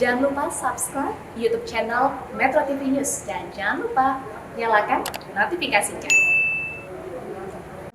Jangan lupa subscribe YouTube channel Metro TV News dan jangan lupa nyalakan notifikasinya.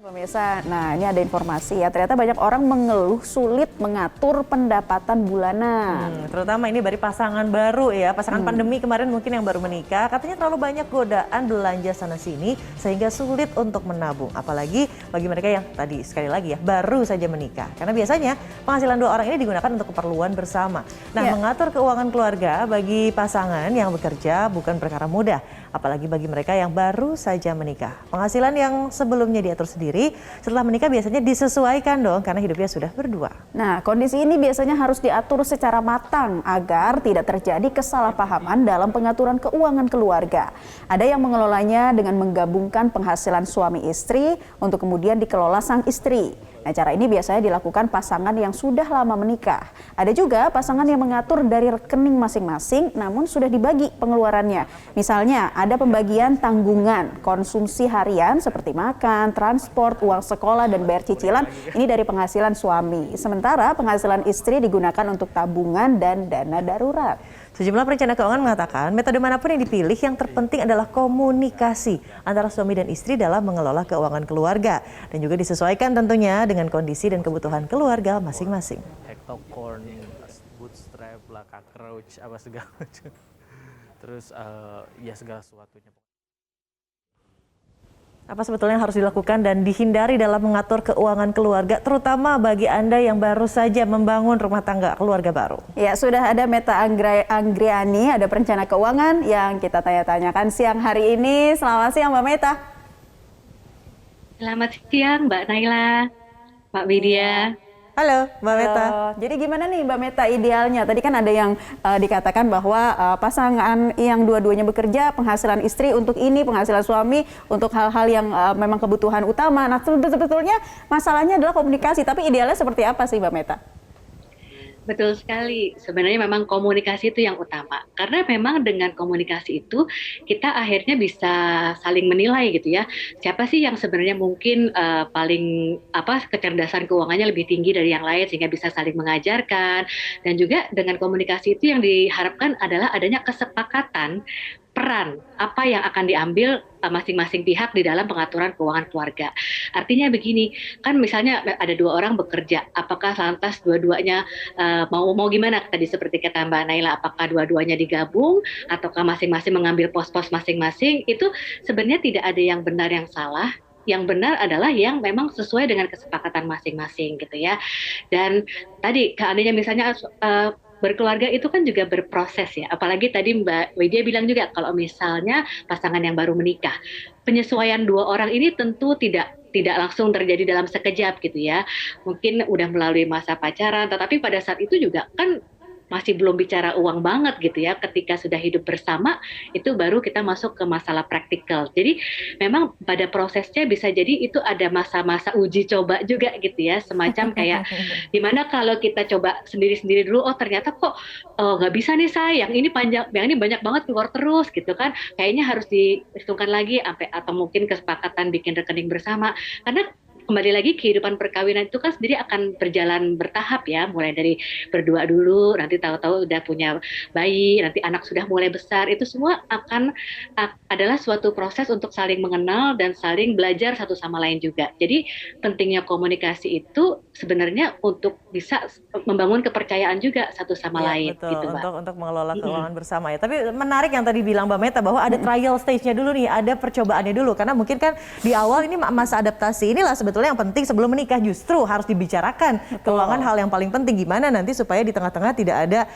Pemirsa, nah ini ada informasi ya, ternyata banyak orang mengeluh sulit mengatur pendapatan bulanan. Terutama ini dari pasangan baru ya, pasangan pandemi kemarin mungkin yang baru menikah, katanya terlalu banyak godaan belanja sana sini sehingga sulit untuk menabung. Apalagi bagi mereka yang tadi sekali lagi ya, baru saja menikah. Karena biasanya penghasilan dua orang ini digunakan untuk keperluan bersama. Nah, mengatur keuangan keluarga bagi pasangan yang bekerja bukan perkara mudah. Apalagi bagi mereka yang baru saja menikah. Penghasilan yang sebelumnya diatur sendiri, setelah menikah biasanya disesuaikan dong karena hidupnya sudah berdua. Nah, kondisi ini biasanya harus diatur secara matang agar tidak terjadi kesalahpahaman dalam pengaturan keuangan keluarga. Ada yang mengelolanya dengan menggabungkan penghasilan suami istri untuk kemudian dikelola sang istri. Nah, cara ini biasanya dilakukan pasangan yang sudah lama menikah. Ada juga pasangan yang mengatur dari rekening masing-masing namun sudah dibagi pengeluarannya. Misalnya ada pembagian tanggungan, konsumsi harian seperti makan, transport, uang sekolah, dan bayar cicilan. Ini dari penghasilan suami. Sementara penghasilan istri digunakan untuk tabungan dan dana darurat. Sejumlah perencana keuangan mengatakan metode manapun yang dipilih yang terpenting adalah komunikasi antara suami dan istri dalam mengelola keuangan keluarga. Dan juga disesuaikan tentunya dengan kondisi dan kebutuhan keluarga masing-masing. Hectocorn, bootstrap, cockroach, apa segala macam. Terus ya segala sesuatunya. Apa sebetulnya yang harus dilakukan dan dihindari dalam mengatur keuangan keluarga, terutama bagi Anda yang baru saja membangun rumah tangga keluarga baru? Ya, sudah ada Meta Anggriani, ada perencana keuangan yang kita tanya-tanyakan siang hari ini. Selamat siang Mbak Meta. Selamat siang Mbak Naila, Pak Widya. Halo Mbak Meta. Jadi gimana nih Mbak Meta idealnya? Tadi kan ada yang dikatakan bahwa pasangan yang dua-duanya bekerja, penghasilan istri untuk ini, penghasilan suami untuk hal-hal yang memang kebutuhan utama. Nah, sebetulnya masalahnya adalah komunikasi, tapi idealnya seperti apa sih Mbak Meta? Betul sekali, sebenarnya memang komunikasi itu yang utama. Karena memang dengan komunikasi itu kita akhirnya bisa saling menilai gitu ya. Siapa sih yang sebenarnya mungkin paling kecerdasan keuangannya lebih tinggi dari yang lain sehingga bisa saling mengajarkan. Dan juga dengan komunikasi itu yang diharapkan adalah adanya kesepakatan peran apa yang akan diambil masing-masing pihak di dalam pengaturan keuangan keluarga. Artinya begini, kan misalnya ada dua orang bekerja, apakah lantas dua-duanya mau gimana tadi seperti kata Mbak Naila, apakah dua-duanya digabung ataukah masing-masing mengambil pos-pos masing-masing, itu sebenarnya tidak ada yang benar yang salah. Yang benar adalah yang memang sesuai dengan kesepakatan masing-masing gitu ya. Dan tadi seandainya misalnya berkeluarga itu kan juga berproses ya, apalagi tadi Mbak Widya bilang juga kalau misalnya pasangan yang baru menikah, penyesuaian dua orang ini tentu tidak langsung terjadi dalam sekejap gitu ya, mungkin udah melalui masa pacaran, tetapi pada saat itu juga kan masih belum bicara uang banget gitu ya, ketika sudah hidup bersama itu baru kita masuk ke masalah praktikal. Jadi memang pada prosesnya bisa jadi itu ada masa-masa uji coba juga gitu ya, semacam kayak dimana kalau kita coba sendiri-sendiri dulu, oh ternyata kok nggak bisa nih sayang, ini panjang, yang ini banyak banget keluar terus gitu kan, kayaknya harus dihitungkan lagi sampai, atau mungkin kesepakatan bikin rekening bersama. Karena kembali lagi kehidupan perkawinan itu kan sendiri akan berjalan bertahap ya, mulai dari berdua dulu, nanti tahu-tahu udah punya bayi, nanti anak sudah mulai besar, itu semua akan adalah suatu proses untuk saling mengenal dan saling belajar satu sama lain juga. Jadi pentingnya komunikasi itu sebenarnya untuk bisa membangun kepercayaan juga satu sama lain. Betul, gitu, Mbak. untuk mengelola keuangan bersama ya. Tapi menarik yang tadi bilang Mbak Meta bahwa ada trial stage-nya dulu nih, ada percobaannya dulu, karena mungkin kan di awal ini masa adaptasi inilah sebetulnya yang penting sebelum menikah, justru harus dibicarakan keuangan, hal yang paling penting gimana nanti supaya di tengah-tengah tidak ada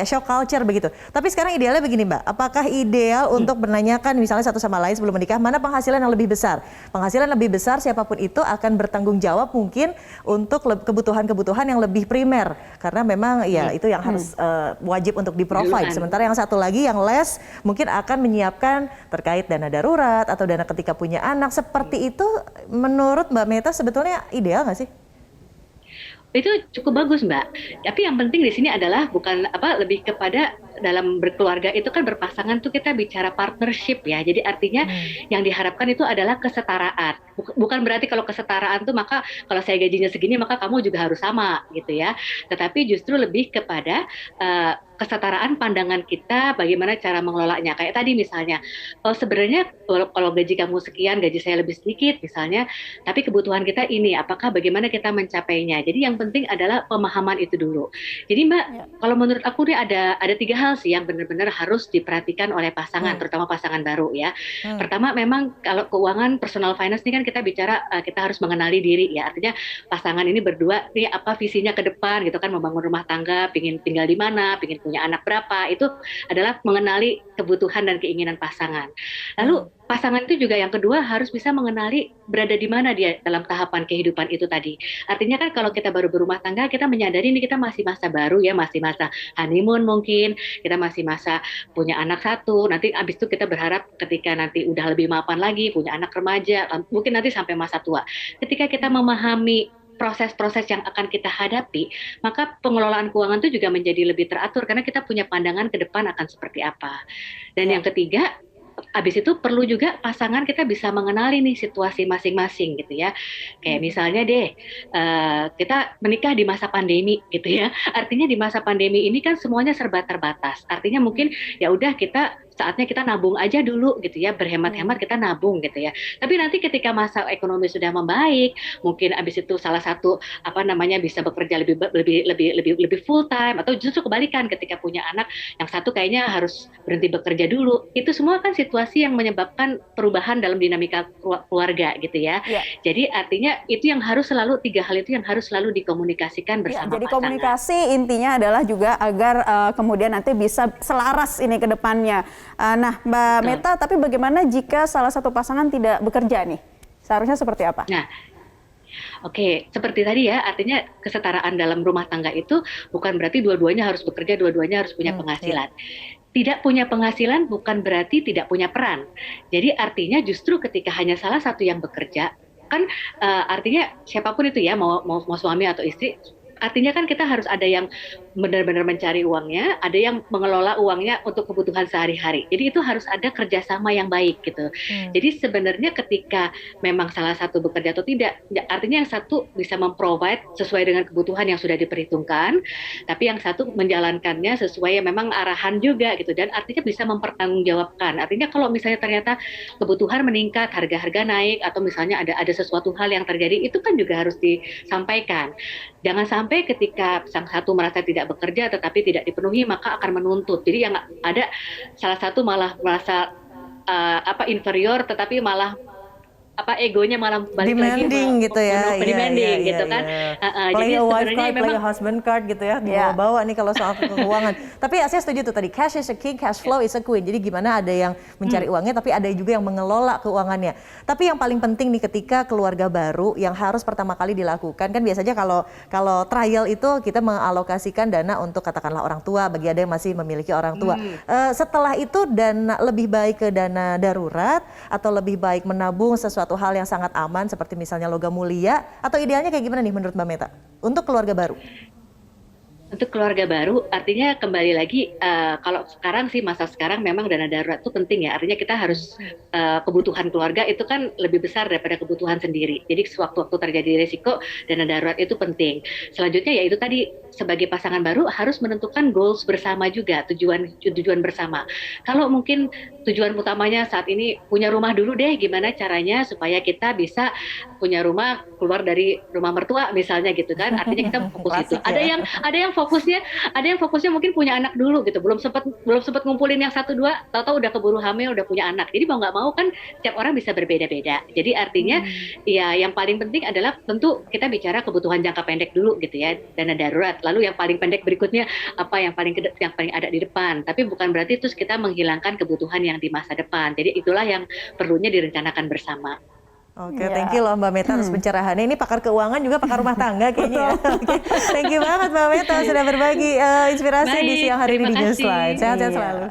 shock culture begitu. Tapi sekarang idealnya begini Mbak, apakah ideal untuk menanyakan misalnya satu sama lain sebelum menikah mana penghasilan yang lebih besar? Penghasilan lebih besar siapapun itu akan bertanggung jawab mungkin untuk kebutuhan-kebutuhan yang lebih primer, karena memang ya itu yang harus wajib untuk di-provide. Sementara yang satu lagi yang less mungkin akan menyiapkan terkait dana darurat atau dana ketika punya anak. Seperti itu menurut Mbak Meta sebetulnya ideal nggak sih? Itu cukup bagus Mbak. Tapi yang penting di sini adalah bukan lebih kepada dalam berkeluarga itu kan berpasangan tuh kita bicara partnership ya. Jadi artinya yang diharapkan itu adalah kesetaraan. Bukan berarti kalau kesetaraan tuh maka kalau saya gajinya segini maka kamu juga harus sama gitu ya. Tetapi justru lebih kepada kesetaraan pandangan kita bagaimana cara mengelolanya. Kayak tadi misalnya, sebenarnya kalau gaji kamu sekian, gaji saya lebih sedikit misalnya, tapi kebutuhan kita ini, apakah bagaimana kita mencapainya. Jadi yang penting adalah pemahaman itu dulu. Jadi Mbak, kalau menurut aku nih ada 3 hal sih yang benar-benar harus diperhatikan oleh pasangan, terutama pasangan baru ya. Pertama, memang kalau keuangan personal finance ini kan kita bicara kita harus mengenali diri ya. Artinya pasangan ini berdua nih apa visinya ke depan gitu kan, membangun rumah tangga, pingin tinggal di mana, pingin punya anak berapa, itu adalah mengenali kebutuhan dan keinginan pasangan. Lalu pasangan itu juga yang kedua harus bisa mengenali berada di mana dia dalam tahapan kehidupan itu tadi. Artinya kan kalau kita baru berumah tangga, kita menyadari ini kita masih masa baru ya, masih masa honeymoon mungkin, kita masih masa punya anak satu, nanti abis itu kita berharap ketika nanti udah lebih mapan lagi, punya anak remaja, mungkin nanti sampai masa tua. Ketika kita memahami proses-proses yang akan kita hadapi, maka pengelolaan keuangan itu juga menjadi lebih teratur karena kita punya pandangan ke depan akan seperti apa. Dan yang ketiga, habis itu perlu juga pasangan kita bisa mengenali nih situasi masing-masing gitu ya. Kayak misalnya deh, kita menikah di masa pandemi gitu ya. Artinya di masa pandemi ini kan semuanya serba terbatas. Artinya mungkin ya udah saatnya kita nabung aja dulu gitu ya, berhemat-hemat kita nabung gitu ya. Tapi nanti ketika masa ekonomi sudah membaik, mungkin abis itu salah satu bisa bekerja lebih full time, atau justru kebalikan ketika punya anak yang satu kayaknya harus berhenti bekerja dulu. Itu semua kan situasi yang menyebabkan perubahan dalam dinamika keluarga gitu ya. Jadi artinya itu yang harus selalu 3 hal itu yang harus selalu dikomunikasikan bersama jadi pasangan. komunikasi intinya adalah juga agar kemudian nanti bisa selaras ini ke depannya. Nah, Mbak Meta, tapi bagaimana jika salah satu pasangan tidak bekerja nih? Seharusnya seperti apa? Nah, oke, seperti tadi ya, artinya kesetaraan dalam rumah tangga itu bukan berarti dua-duanya harus bekerja, dua-duanya harus punya penghasilan. Tidak punya penghasilan bukan berarti tidak punya peran. Jadi artinya justru ketika hanya salah satu yang bekerja, kan artinya siapapun itu ya, mau suami atau istri, artinya kan kita harus ada yang benar-benar mencari uangnya, ada yang mengelola uangnya untuk kebutuhan sehari-hari. Jadi itu harus ada kerjasama yang baik gitu. Jadi sebenarnya ketika memang salah satu bekerja atau tidak, artinya yang satu bisa memprovide sesuai dengan kebutuhan yang sudah diperhitungkan, tapi yang satu menjalankannya sesuai memang arahan juga gitu. Dan artinya bisa mempertanggungjawabkan. Artinya kalau misalnya ternyata kebutuhan meningkat, harga-harga naik, atau misalnya ada sesuatu hal yang terjadi, itu kan juga harus disampaikan. Jangan sampai ketika sang satu merasa tidak bekerja tetapi tidak dipenuhi, maka akan menuntut. Jadi yang ada salah satu malah merasa inferior, tetapi malah egonya malah balik demanding lagi gitu ya, demanding gitu kan. Play Jadi a wife sebenarnya card, play memang a husband card gitu ya, dibawa-bawa nih kalau soal keuangan. Tapi saya setuju tuh tadi, cash is a king, cash flow is a queen. Jadi gimana ada yang mencari uangnya, tapi ada juga yang mengelola keuangannya. Tapi yang paling penting nih ketika keluarga baru yang harus pertama kali dilakukan, kan biasanya kalau trial itu kita mengalokasikan dana untuk katakanlah orang tua, bagi ada yang masih memiliki orang tua. Setelah itu dana lebih baik ke dana darurat atau lebih baik menabung sesuatu hal yang sangat aman seperti misalnya logam mulia, atau idealnya kayak gimana nih menurut Mbak Meta untuk keluarga baru? Untuk keluarga baru, artinya kembali lagi, kalau sekarang sih masa sekarang memang dana darurat itu penting ya. Artinya kita harus kebutuhan keluarga itu kan lebih besar daripada kebutuhan sendiri. Jadi sewaktu-waktu terjadi risiko, dana darurat itu penting. Selanjutnya ya itu tadi, sebagai pasangan baru harus menentukan goals bersama juga, tujuan bersama. Kalau mungkin tujuan utamanya saat ini punya rumah dulu deh, gimana caranya supaya kita bisa punya rumah keluar dari rumah mertua misalnya gitu kan. Artinya kita fokus itu. Ada yang fokusnya mungkin punya anak dulu gitu, belum sempat ngumpulin yang 1-2, tahu-tahu udah keburu hamil, udah punya anak. Jadi mau nggak mau kan setiap orang bisa berbeda-beda. Jadi artinya ya yang paling penting adalah tentu kita bicara kebutuhan jangka pendek dulu gitu ya, dana darurat. Lalu yang paling pendek berikutnya apa yang paling ada di depan. Tapi bukan berarti terus kita menghilangkan kebutuhan yang di masa depan. Jadi itulah yang perlunya direncanakan bersama. Oke, thank you loh Mbak Meta atas pencerahannya. Ini pakar keuangan juga pakar rumah tangga kayaknya. Thank you banget Mbak Meta sudah berbagi inspirasi di siang hari ini di Newsline. Sehat-sehat selalu.